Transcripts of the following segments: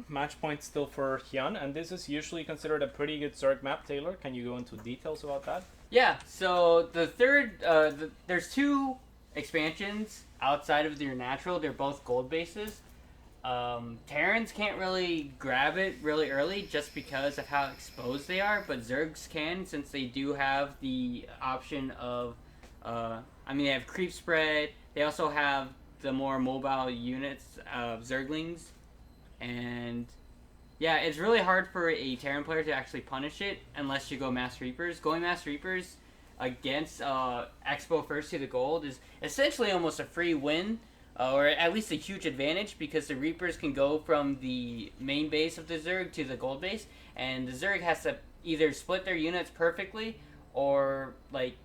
Match point still for HyuN, and this is usually considered a pretty good Zerg map. Taylor, can you go into details about that? Yeah, so the third, there's two expansions outside of your natural. They're both gold bases. Terrans can't really grab it really early just because of how exposed they are, but Zergs can since they do have the option of, they have creep spread. They also have the more mobile units of Zerglings, and yeah, it's really hard for a Terran player to actually punish it unless you go Mass Reapers. Going Mass Reapers against Expo first to the gold is essentially almost a free win, or at least a huge advantage because the Reapers can go from the main base of the Zerg to the gold base, and the Zerg has to either split their units perfectly or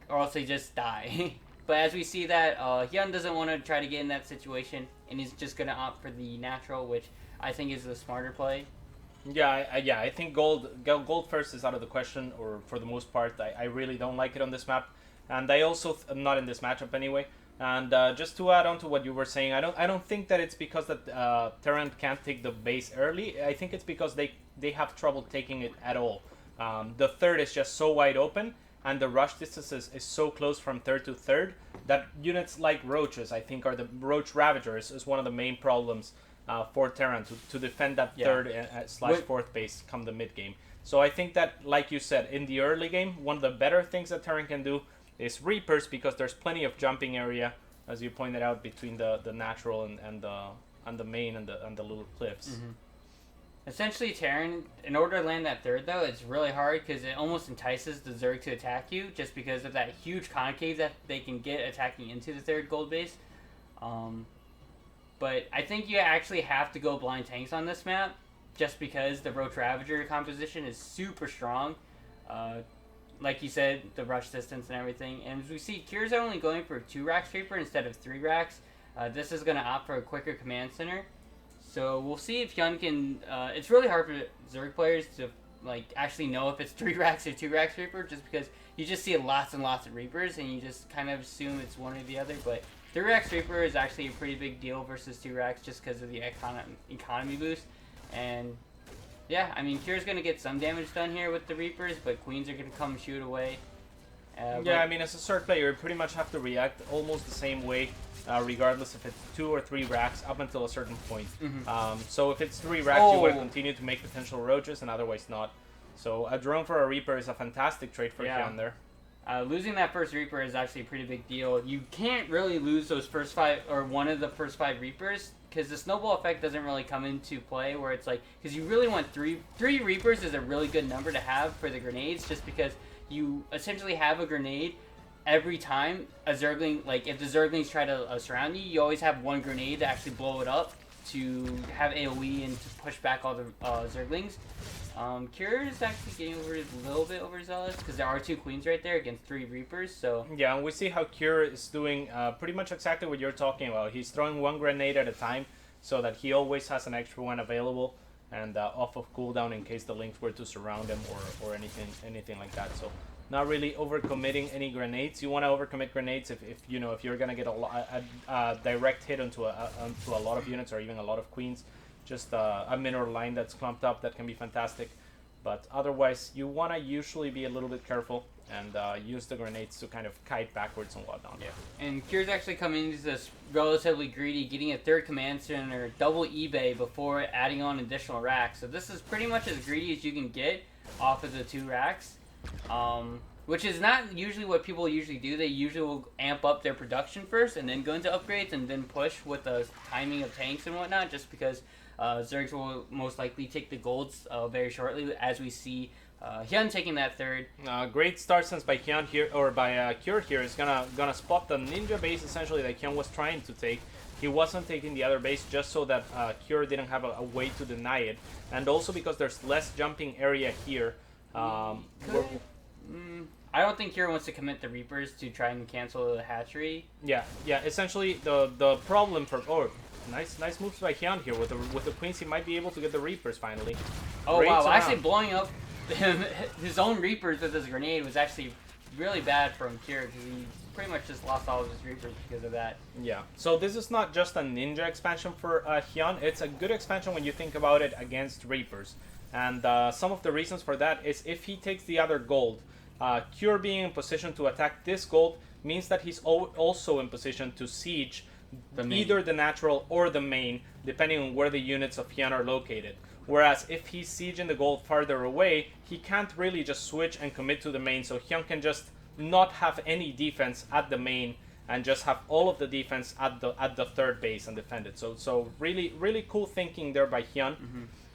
else they just die. But as we see that HyuN doesn't want to try to get in that situation, and he's just gonna opt for the natural, which I think is the smarter play. Yeah, I think gold first is out of the question, or for the most part, I really don't like it on this map, and I also not in this matchup anyway. And just to add on to what you were saying, I don't think that it's because that Terran can't take the base early. I think it's because they have trouble taking it at all. The third is just so wide open, and the rush distance is so close from third to third that units like roaches, I think, are the roach ravagers is one of the main problems for Terran to defend that third slash fourth base come the mid game. So I think that, like you said, in the early game, one of the better things that Terran can do is Reapers because there's plenty of jumping area, as you pointed out, between the natural and the main and the little cliffs. Mm-hmm. Essentially, Terran, in order to land that third, though, it's really hard because it almost entices the Zerg to attack you just because of that huge concave that they can get attacking into the third gold base. But I think you actually have to go blind tanks on this map just because the Roach Ravager composition is super strong. Like you said, the rush distance and everything. And as we see, Cures are only going for 2 racks Reaper instead of 3 racks. This is going to opt for a quicker command center. So we'll see if HyuN can... it's really hard for Zerg players to actually know if it's 3 racks or 2 racks Reaper just because you just see lots and lots of Reapers and you just kind of assume it's one or the other. But 3 racks Reaper is actually a pretty big deal versus 2 racks just because of the economy boost. And yeah, I mean, Cure's going to get some damage done here with the Reapers, but Queens are going to come shoot away. Yeah, I mean, as a Zerg player, you pretty much have to react almost the same way, regardless if it's 2 or 3 racks up until a certain point. Mm-hmm. So if it's 3 racks, you want to continue to make potential roaches, and otherwise not. So a drone for a Reaper is a fantastic trade for HyuN there. Losing that first Reaper is actually a pretty big deal. You can't really lose those first 5 or one of the first 5 Reapers because the snowball effect doesn't really come into play where it's like, because you really want 3 Reapers is a really good number to have for the grenades just because you essentially have a grenade every time a Zergling, like if the Zerglings try to surround you, you always have one grenade to actually blow it up to have AoE and to push back all the Zerglings. Cure is actually getting over a little bit overzealous because there are 2 Queens right there against 3 Reapers. So yeah, and we see how Cure is doing pretty much exactly what you're talking about. He's throwing 1 grenade at a time so that he always has an extra one available and off of cooldown in case the Lynx were to surround him or anything like that. So not really overcommitting any grenades. You want to overcommit grenades if you're gonna get a direct hit onto a lot of units or even a lot of Queens. Just a minor line that's clumped up that can be fantastic, but otherwise you want to usually be a little bit careful and use the grenades to kind of kite backwards and whatnot. Yeah, and Cure's actually coming into this relatively greedy, getting a 3rd command center, double eBay before adding on additional racks. So this is pretty much as greedy as you can get off of the 2 racks. Which is not usually what people usually do. They usually will amp up their production first and then go into upgrades and then push with the timing of tanks and whatnot just because Zergs will most likely take the golds very shortly as we see HyuN taking that 3rd. Great start sense by HyuN here, or by Cure here, is gonna spot the ninja base essentially that HyuN was trying to take. He wasn't taking the other base just so that Cure didn't have a way to deny it, and also because there's less jumping area here. I don't think Cure wants to commit the Reapers to try and cancel the hatchery. Yeah. Essentially, the problem for nice moves by HyuN here with the Queens. He might be able to get the Reapers finally. Oh wow! Actually, blowing up his own Reapers with his grenade was actually really bad from Cure because he pretty much just lost all of his Reapers because of that. Yeah. So this is not just a ninja expansion for HyuN. It's a good expansion when you think about it against Reapers. And some of the reasons for that is if he takes the other gold, Cure being in position to attack this gold means that he's also in position to siege either the natural or the main, depending on where the units of HyuN are located. Whereas if he's sieging the gold farther away, he can't really just switch and commit to the main, so HyuN can just not have any defense at the main and just have all of the defense at the third base and defend it. So really cool thinking there by HyuN.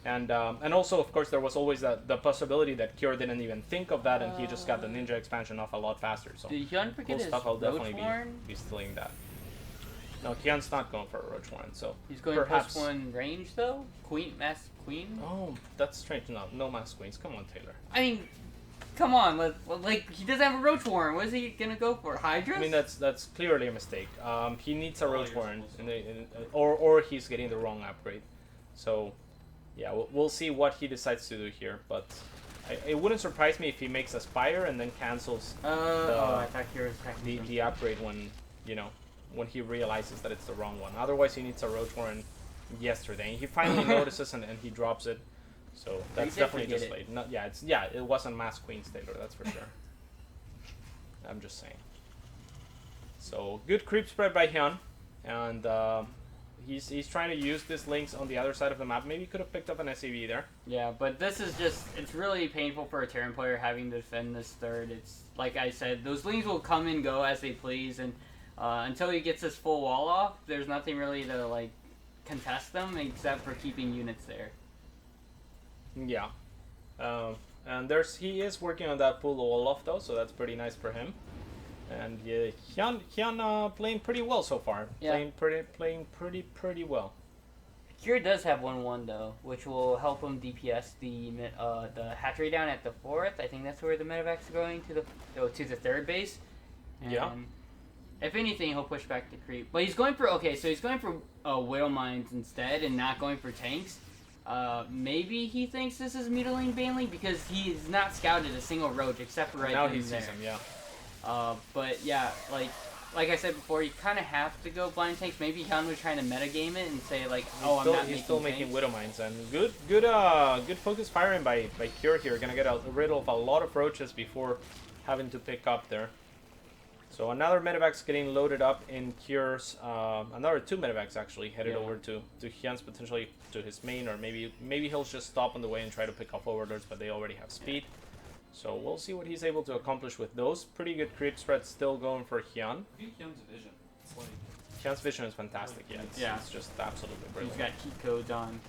And also, of course, there was always the possibility that Cure didn't even think of that, and he just got the ninja expansion off a lot faster. So did HyuN forget cool his stuff. I'll definitely Roach be stealing that. No, HyuN's not going for a Roach Warren, so he's going perhaps +1 range though. Mass Queen. Oh, that's strange. No Mass Queens. Come on, Taylor. I mean, come on. Like he doesn't have a Roach Warren. What is he gonna go for? Hydra? I mean, that's clearly a mistake. He needs a Roach Warren, or he's getting the wrong upgrade. So, yeah, we'll see what he decides to do here. But it wouldn't surprise me if he makes a Spire and then cancels I thought you were the upgrade when he realizes that it's the wrong one. Otherwise, he needs a Roach Warren yesterday. And he finally notices and he drops it. So that's definitely just late. It wasn't Mass Queens, Taylor, that's for sure. I'm just saying. So good creep spread by HyuN, and he's trying to use these links on the other side of the map. Maybe he could have picked up an SCV there. Yeah, but this is it's really painful for a Terran player having to defend this third. It's like I said, those links will come and go as they please, and until he gets his full wall off, there's nothing really to contest them except for keeping units there. Yeah, and he is working on that full wall off though, so that's pretty nice for him. And yeah, HyuN playing pretty well so far. Yeah. Playing pretty well. Cure does have 1/1 though, which will help him DPS the hatchery down at the 4th. I think that's where the medevacs are going to the third base. And yeah. If anything, he'll push back the creep. But he's going for Widow Mines instead, and not going for tanks. Maybe he thinks this is Mutilating Baneley because he's not scouted a single Roach except for now he sees him, yeah. But yeah, like I said before, you kind of have to go blind tanks. Maybe HyuN was trying to metagame it and say he's still making Widow Mines, and good focus firing by Cure here. Gonna get rid of a lot of Roaches before having to pick up there. So another medevac's getting loaded up in Cure's, another 2 medevacs actually headed over to HyuN's, potentially to his main, or maybe he'll just stop on the way and try to pick off overlords, but they already have speed. So we'll see what he's able to accomplish with those. Pretty good creep spread still going for HyuN. I think HyuN's vision. HyuN's vision is fantastic, it's just absolutely brilliant. He's got cheat codes on.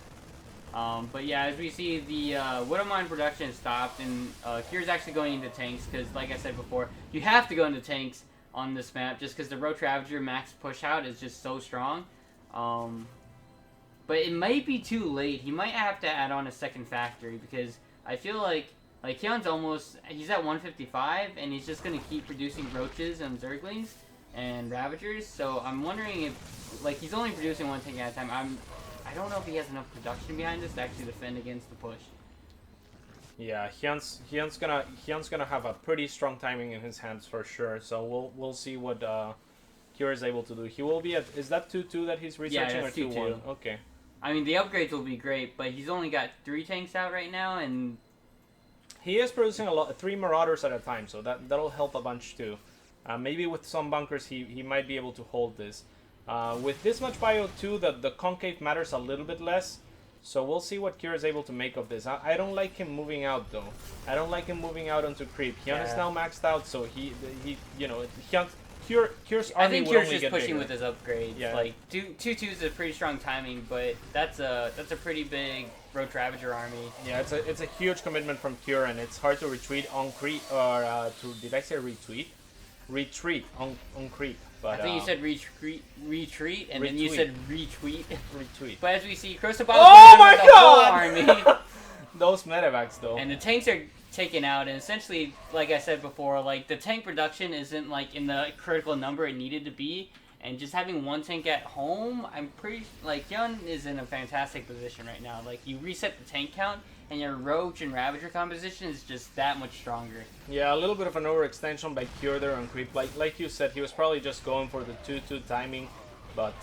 But yeah, as we see, the Widow Mine production stopped, and Cure's actually going into tanks, because like I said before, you have to go into tanks on this map, just because the Roach Ravager max push out is just so strong. But it might be too late. He might have to add on a second factory, because I feel like HyuN's he's at 155, and he's just going to keep producing Roaches and Zerglings and Ravagers, so I'm wondering if, he's only producing 1 tank at a time. I don't know if he has enough production behind this to actually defend against the push. Yeah, HyuN's gonna have a pretty strong timing in his hands for sure. So we'll see what Cure is able to do. He will be at, is that 2-2 that he's researching, or 2-1? Okay. I mean, the upgrades will be great, but he's only got 3 tanks out right now, and he is producing 3 Marauders at a time, so that'll help a bunch too. Maybe with some bunkers he might be able to hold this. With this much bio too, the concave matters a little bit less. So we'll see what Cure is able to make of this. I don't like him moving out though. I don't like him moving out onto creep. HyuN is now maxed out, so Cure's I think Cure's just pushing bigger with his upgrades. Yeah. 2-2 is a pretty strong timing, but that's a pretty big Roach Ravager army. Yeah, it's a huge commitment from Cure, and it's hard to retreat on creep, or did I say retweet? Retreat on creep. But, I think you said retreat, and then you said retweet. Retweet. But as we see, Crostabal my the whole army. Those medevacs though. And the tanks are taken out, and essentially, like I said before, the tank production isn't in the critical number it needed to be, And just having one tank at home, I'm pretty like HyuN is in a fantastic position right now. Like you reset the tank count, and your Roach and Ravager composition is just that much stronger. Yeah, a little bit of an overextension by Cure there on creep. Like you said, he was probably just going for the 2-2 timing, but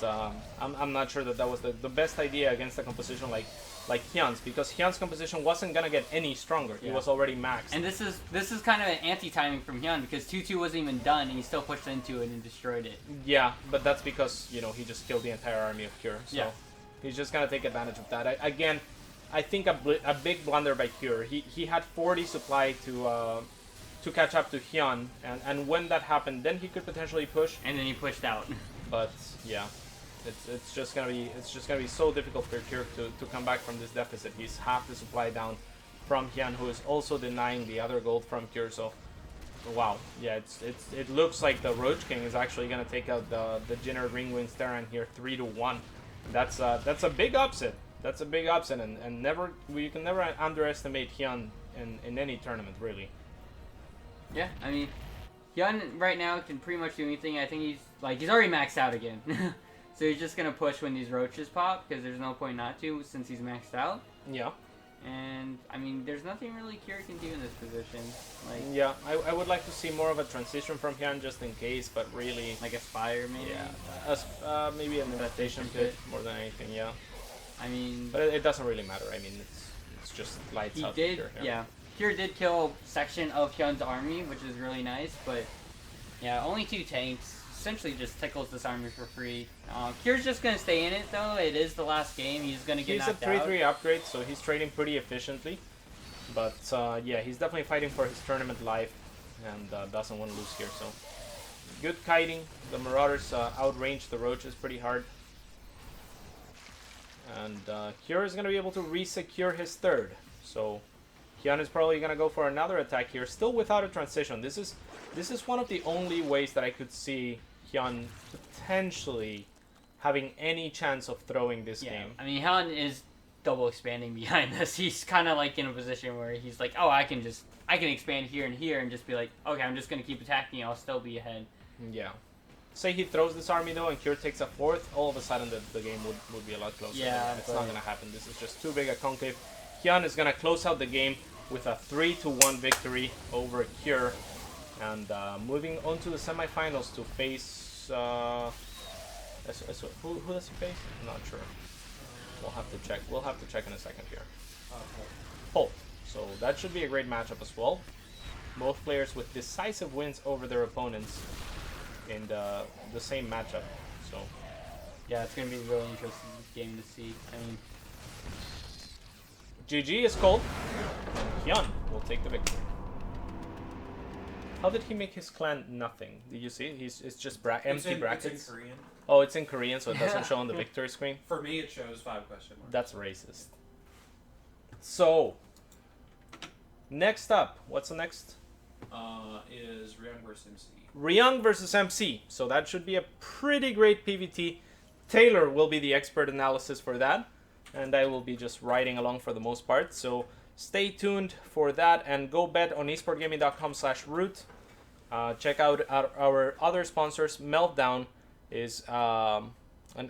I'm not sure that was the best idea against a composition like HyuN's, because HyuN's composition wasn't gonna get any stronger. He was already maxed. And this is kind of an anti-timing from HyuN, because 2-2 wasn't even done, and he still pushed into it and destroyed it. Yeah, but that's because he just killed the entire army of Cure. So he's just gonna take advantage of that. Again, I think a big blunder by Cure. He had 40 supply to catch up to HyuN, and when that happened, then he could potentially push. And then he pushed out. But yeah. It's just gonna be so difficult for Cure to come back from this deficit. He's half the supply down from HyuN, who is also denying the other gold from Cure. So, wow, yeah, it looks like the Roach King is actually gonna take out the Jinner Ringwings Terran here 3-1. That's a big upset. That's a big upset, and you can never underestimate HyuN in any tournament, really. Yeah, I mean, HyuN right now can pretty much do anything. I think he's already maxed out again. So he's just going to push when these roaches pop, because there's no point not to, since he's maxed out. Yeah. And, I mean, there's nothing really Cure can do in this position. Yeah, I would like to see more of a transition from HyuN just in case, but really... Like a Spire, maybe? Yeah, maybe an invitation pit more than anything, yeah. I mean... But it doesn't really matter. I mean, it's just lights out. Cure did kill a section of HyuN's army, which is really nice, but... Yeah, only 2 tanks. Essentially just tickles this army for free. Cure's just going to stay in it, though. It is the last game. He's going to get knocked out. He's a 3-3 upgrade, so he's trading pretty efficiently. But, yeah, he's definitely fighting for his tournament life and doesn't want to lose here. So, good kiting. The Marauders outrange the Roaches pretty hard. And Cure is going to be able to re-secure his third. So, HyuN is probably going to go for another attack here, still without a transition. This is one of the only ways that I could see HyuN potentially having any chance of throwing this game. I mean, HyuN is double expanding behind this. He's kind of like in a position where he's like, oh, I can expand here and just be like, okay, I'm just going to keep attacking, I'll still be ahead. Yeah. Say he throws this army though and Cure takes a 4th, all of a sudden the game would be a lot closer. Yeah, it's not going to happen. This is just too big a concave. HyuN is going to close out the game with a 3-1 victory over Cure. And moving on to the semifinals to face... who does he face? I'm not sure. We'll have to check. We'll have to check in a second here. Pole. So that should be a great matchup as well. Both players with decisive wins over their opponents in the same matchup. So yeah, it's going to be a really interesting game to see. I mean, GG is cold, and HyuN will take the victory. How did he make his clan nothing? Did you see? It's just empty brackets. It's in Korean. Oh, it's in Korean, so it doesn't show on the victory screen? For me, it shows 5 question marks. That's racist. So, next up, what's the next? Is RYUN versus MC. RYUN versus MC. So that should be a pretty great PvT. Taylor will be the expert analysis for that, and I will be just riding along for the most part. So stay tuned for that, and go bet on esportgaming.com/root. Check out our other sponsors. Meltdown is an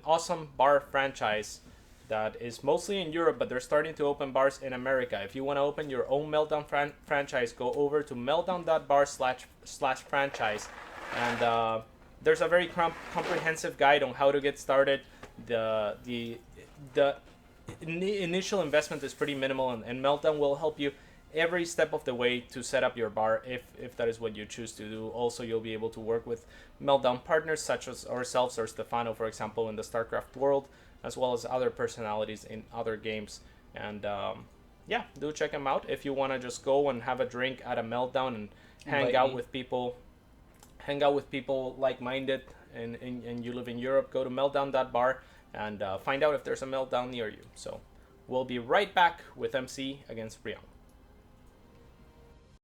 awesome bar franchise that is mostly in Europe, but they're starting to open bars in America. If you want to open your own Meltdown franchise, go over to meltdown.bar/franchise, and there's a very comprehensive guide on how to get started. The initial investment is pretty minimal, and Meltdown will help you every step of the way to set up your bar if that is what you choose to do. Also, you'll be able to work with Meltdown partners such as ourselves or Stefano, for example, in the StarCraft world, as well as other personalities in other games. And yeah, do check them out. If you want to just go and have a drink at a Meltdown and hang out with people like-minded, and you live in Europe, go to meltdown.bar and find out if there's a Meltdown near you. So we'll be right back with MC against RYUN.